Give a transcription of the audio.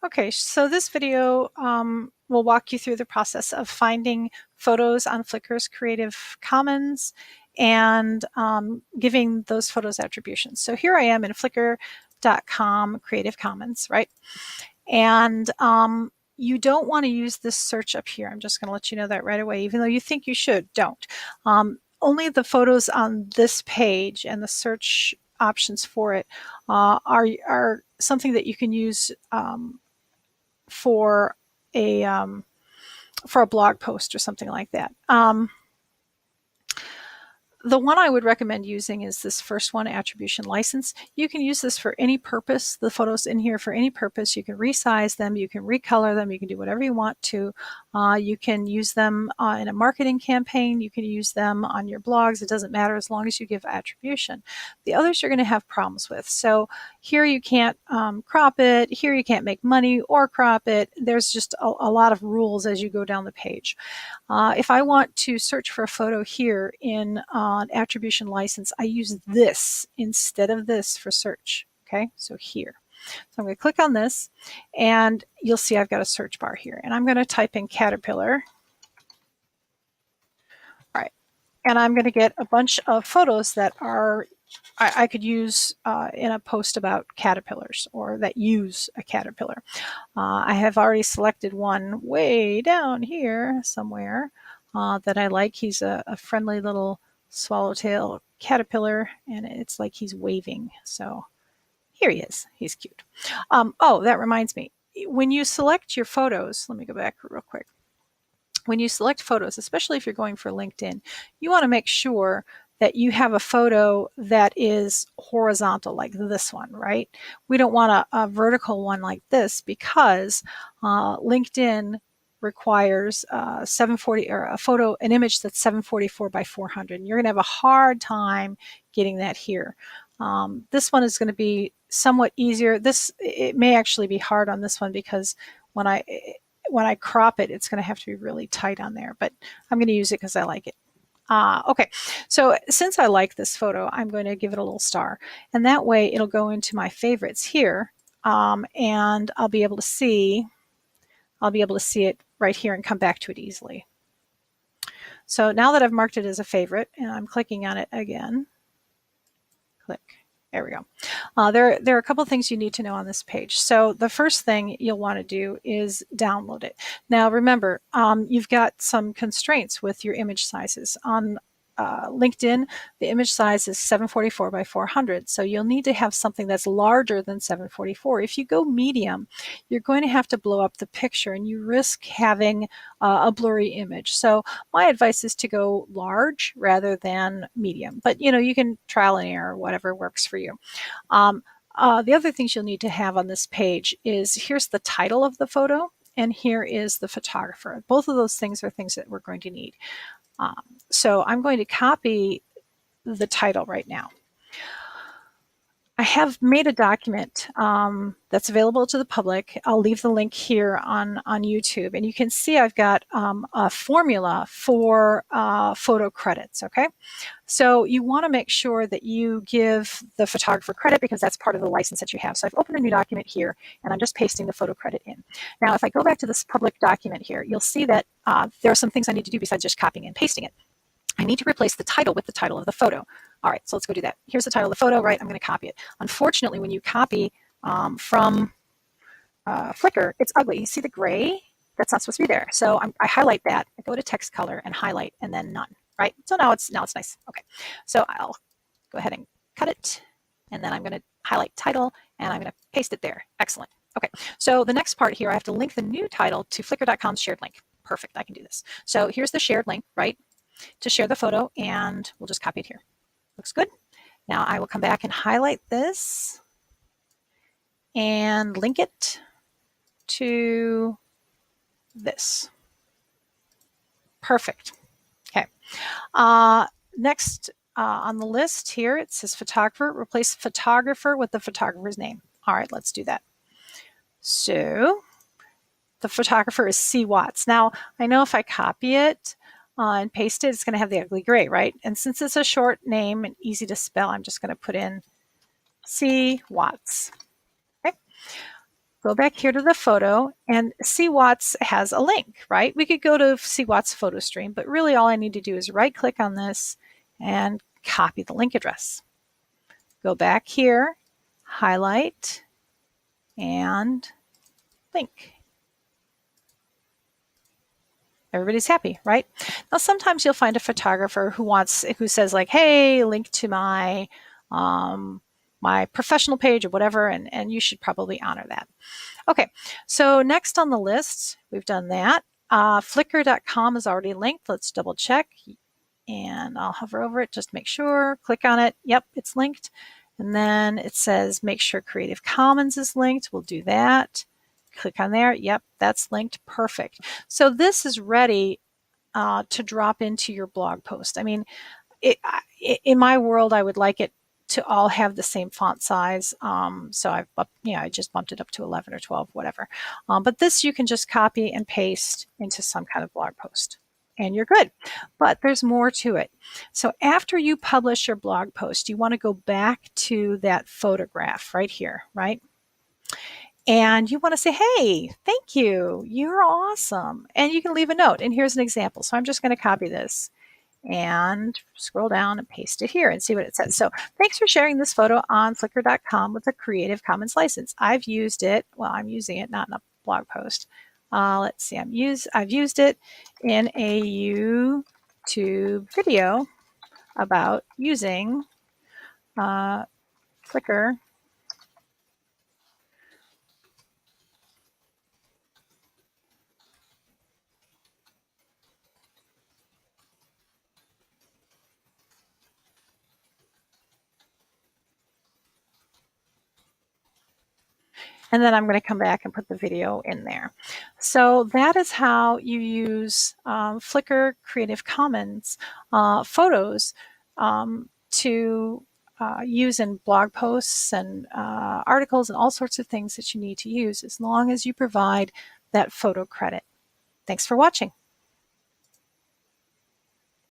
Okay, so this video will walk you through the process of finding photos on Flickr's Creative Commons and giving those photos attributions. So here I am in Flickr.com Creative Commons, right? And you don't want to use this search up here. I'm just going to let you know that right away, even though you think you should, don't. Only the photos on this page and the search options for it are something that you can use for a blog post or something like that. The one I would recommend using is this first one, attribution license. You can use this for any purpose. The photos in here for any purpose. You can resize them, you can recolor them, you can do whatever you want to. You can use them in a marketing campaign, you can use them on your blogs. It doesn't matter as long as you give attribution. The others you're going to have problems with. So here you can't crop it, here you can't make money or crop it. There's just a lot of rules as you go down the page. If I want to search for a photo here in attribution license, I use this instead of this for search. Okay, so here. So I'm going to click on this and you'll see I've got a search bar here. And I'm going to type in caterpillar. All right. And I'm going to get a bunch of photos that are I could use in a post about caterpillars or that use a caterpillar. I have already selected one way down here somewhere that I like. He's a friendly little swallowtail caterpillar, and it's like he's waving. So here he is. He's cute. Oh, that reminds me. When you select your photos, let me go back real quick. When you select photos, especially if you're going for LinkedIn, you want to make sure that you have a photo that is horizontal like this one, right? We don't want a vertical one like this because LinkedIn requires 740 or an image that's 744 by 400. And you're going to have a hard time getting that here. This one is going to be somewhat easier. It may actually be hard on this one because when I crop it, it's going to have to be really tight on there, but I'm going to use it because I like it. Okay, so since I like this photo, I'm going to give it a little star, and that way it'll go into my favorites here, and I'll be able to see it right here and come back to it easily. So now that I've marked it as a favorite, and I'm clicking on it again, click. There we go. There are a couple of things you need to know on this page. So the first thing you'll want to do is download it. Now remember, you've got some constraints with your image sizes. On LinkedIn, the image size is 744 by 400. So you'll need to have something that's larger than 744. If you go medium, you're going to have to blow up the picture and you risk having a blurry image. So my advice is to go large rather than medium. But you can trial and error, whatever works for you. The other things you'll need to have on this page is here's the title of the photo and here is the photographer. Both of those things are things that we're going to need. So I'm going to copy the title right now. I have made a document that's available to the public. I'll leave the link here on YouTube, and you can see I've got a formula for photo credits, okay? So you want to make sure that you give the photographer credit because that's part of the license that you have. So I've opened a new document here, and I'm just pasting the photo credit in. Now, if I go back to this public document here, you'll see that there are some things I need to do besides just copying and pasting it. I need to replace the title with the title of the photo. All right, so let's go do that. Here's the title of the photo, right? I'm going to copy it. Unfortunately, when you copy from Flickr, it's ugly. You see the gray? That's not supposed to be there. So I highlight that. I go to text color and highlight, and then none, right? So now it's nice. Okay, so I'll go ahead and cut it, and then I'm going to highlight title, and I'm going to paste it there. Excellent. Okay, so the next part here, I have to link the new title to Flickr.com's shared link. Perfect, I can do this. So here's the shared link, right? To share the photo, and we'll just copy it here. Looks good. Now I will come back and highlight this and link it to this. Perfect. Okay. Next on the list here, it says photographer. Replace photographer with the photographer's name. All right, let's do that. So the photographer is C. Watts. Now, I know if I copy it, and paste it, it's going to have the ugly gray, right? And since it's a short name and easy to spell, I'm just going to put in C. Watts. Okay. go back here to the photo, and CWATS has a link, right? We could go to CWATS photo stream, but really all I need to do is right click on this and copy the link address. Go back here, highlight, and link. Everybody's happy, right? Now, sometimes you'll find a photographer who says like, hey, link to my my professional page or whatever, and you should probably honor that. Okay, so next on the list, we've done that. Flickr.com is already linked. Let's double check. And I'll hover over it, just make sure, click on it. Yep, it's linked. And then it says make sure Creative Commons is linked. We'll do that. Click on there. Yep, that's linked. Perfect. So this is ready to drop into your blog post. I mean, in my world, I would like it to all have the same font size. So I just bumped it up to 11 or 12, whatever. But this you can just copy and paste into some kind of blog post, and you're good. But there's more to it. So after you publish your blog post, you want to go back to that photograph right here, right? And you want to say, hey, thank you. You're awesome. And you can leave a note. And here's an example. So I'm just going to copy this and scroll down and paste it here and see what it says. So thanks for sharing this photo on Flickr.com with a Creative Commons license. I've used it. Well, I'm using it, not in a blog post. Let's see. I've used it in a YouTube video about using Flickr and then I'm going to come back and put the video in there. So that is how you use Flickr Creative Commons photos to use in blog posts and articles and all sorts of things that you need to use, as long as you provide that photo credit. Thanks for watching.